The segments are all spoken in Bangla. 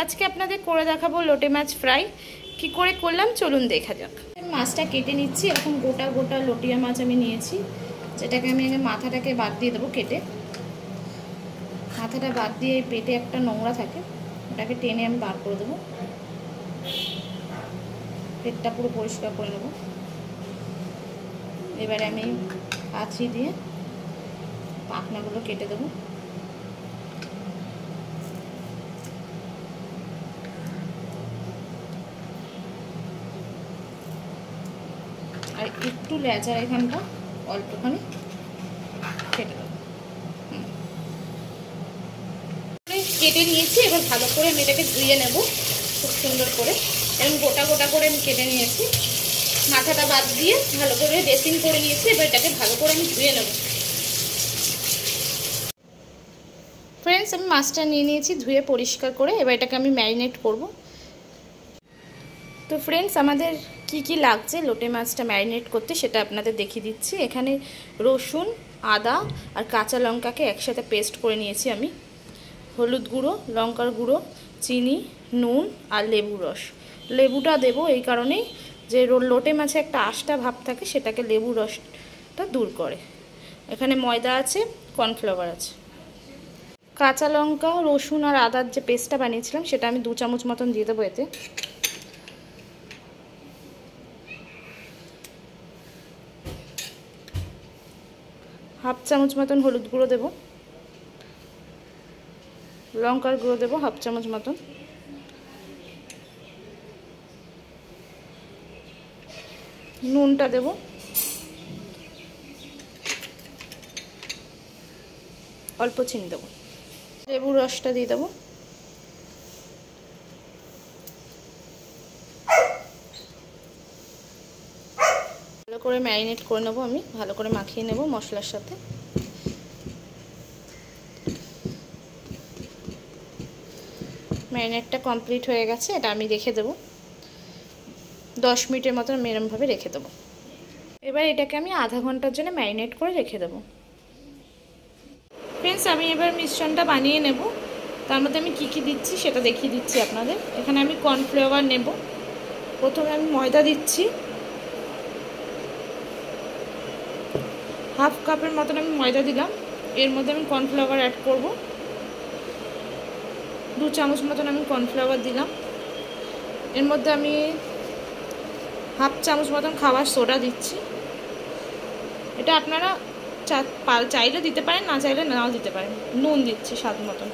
আজকে আপনাদের করে দেখাবো লোটে মাছ ফ্রাই। কি করে করলাম চলুন দেখা যাক। মাছটা কেটে নিচ্ছি, এরকম গোটা গোটা লটিয়া মাছ আমি নিয়েছি, যেটাকে আমি আগে মাথাটাকে বাদ দিয়ে দেবো কেটে। মাথাটা বাদ দিয়ে পেটে একটা নোংরা থাকে, ওটাকে টেনে আমি বার করে দেবো। পেটটা পুরো পরিষ্কার করে নেব। এবারে আমি কাঁচি দিয়ে পাখনাগুলো কেটে দেবো। আর একটু লেজার এখানটা অল্পখানি কেটে দেবো। কেটে নিয়েছি, এবার ভালো করে আমি এটাকে ধুয়ে নেব খুব সুন্দর করে। এবং গোটা গোটা করে আমি কেটে নিয়েছি, মাথাটা বাদ দিয়ে ভালো করে ড্রেসিং করে নিয়েছি। এবার এটাকে ভালো করে আমি ধুয়ে নেব। ফ্রেন্ডস, আমি মাছটা নিয়ে নিয়েছি ধুয়ে পরিষ্কার করে। এবার এটাকে আমি ম্যারিনেট করব। তো ফ্রেন্ডস, আমাদের কি কি লাগছে লোটে মাছটা ম্যারিনেট করতে সেটা আপনাদের দেখিয়ে দিচ্ছি। এখানে রসুন, আদা আর কাঁচা লঙ্কাকে একসাথে পেস্ট করে নিয়েছি আমি। হলুদ গুঁড়ো, লঙ্কার গুঁড়ো, চিনি, নুন আর লেবুর রস। লেবুটা দেবো এই কারণেই যে লোটে মাছে একটা আষ্টা ভাব থাকে, সেটাকে লেবুর রসটা দূর করে। এখানে ময়দা আছে, কর্নফ্লাওয়ার আছে। কাঁচা লঙ্কা, রসুন আর আদার যে পেস্টটা বানিয়েছিলাম সেটা আমি 2 চামচ মতন দিয়ে দেবো এতে। হাফ চামচ মতন হলুদ গুঁড়ো দেবো, লঙ্কার গুঁড়ো দেবো হাফ চামচ মতন, নুনটা দেবো, অল্প চিনি দেবো, লেবুর রসটা দিয়ে দেবো। ভালো করে ম্যারিনেট করে নেবো আমি, ভালো করে মাখিয়ে নেব মশলার সাথে। ম্যারিনেটটা কমপ্লিট হয়ে গেছে, এটা আমি রেখে দেবো 10 মিনিটের মতন এরমভাবে রেখে দেবো। এবার এটাকে আমি আধা ঘন্টার জন্য ম্যারিনেট করে রেখে দেবো। ফ্রেন্ডস, আমি এবার মিশ্রণটা বানিয়ে নেব। তার মধ্যে আমি কি কি দিচ্ছি সেটা দেখিয়ে দিচ্ছি আপনাদের। এখানে আমি কর্নফ্লাওয়ার নেব। প্রথমে আমি ময়দা দিচ্ছি, হাফ কাপের মতন আমি ময়দা দিলাম। এর মধ্যে আমি কর্নফ্লাওয়ার অ্যাড করব, 2 চামচ মতন আমি কর্নফ্লাওয়ার দিলাম। এর মধ্যে আমি হাফ চামচ মতন খাবার সোডা দিচ্ছি। এটা আপনারা চাইলে দিতে পারেন, না চাইলে নাও দিতে পারেন। নুন দিচ্ছি স্বাদ মতন।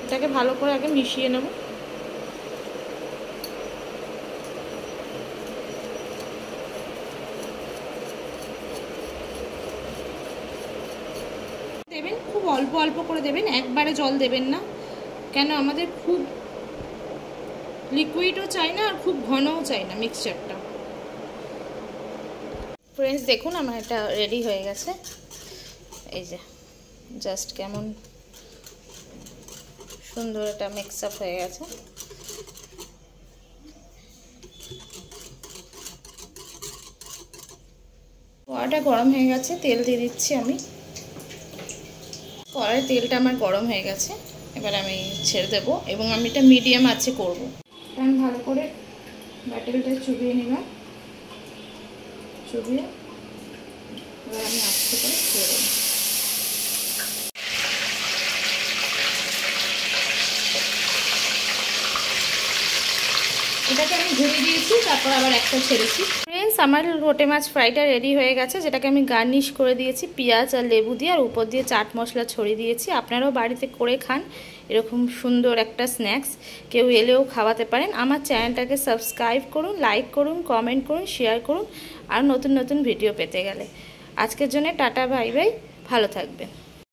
এটাকে ভালো করে আগে মিশিয়ে নেব। দেবেন খুব অল্প অল্প করে দেবেন, একবারে জল দেবেন না, কেন আমাদের খুব লিকুইডও চাই না আর খুব ঘনও চাই না মিক্সচারটা। ফ্রেন্ডস, দেখুন আমার এটা রেডি হয়ে গেছে। এই যে জাস্ট কেমন সুন্দর এটা মিক্স আপ হয়ে গেছে। কড়াইটা গরম হয়ে গেছে, তেল দিয়ে দিচ্ছি আমি। কড়াইয়ের তেলটা আমার গরম হয়ে গেছে, এবার আমি ছেড়ে দেবো এবং আমি এটা মিডিয়াম আঁচে করব। আমি ভালো করে ব্যাটারটা চুবিয়ে নিলাম, চুবিয়ে এবার আমি আস্তে করে ছেড়ে দেবো। এটাকে আমি ঘুরিয়ে দিয়েছি, তারপর আবার একটা ছেড়েছি। ফ্রেন্ডস, আমার লোটে মাছ ফ্রাইটা রেডি হয়ে গেছে, যেটাকে আমি গার্নিশ করে দিয়েছি পেঁয়াজ আর লেবু দিয়ে, আর উপর দিয়ে চাট মশলা ছড়িয়ে দিয়েছি। আপনারাও বাড়িতে করে খান এরকম সুন্দর একটা স্ন্যাক্স, কেউ এলেও খাওয়াতে পারেন। আমার চ্যানেলটাকে সাবস্ক্রাইব করুন, লাইক করুন, কমেন্ট করুন, শেয়ার করুন আর নতুন নতুন ভিডিও পেতে গেলে। আজকের জন্য টাটা, বাই বাই, ভালো থাকবেন।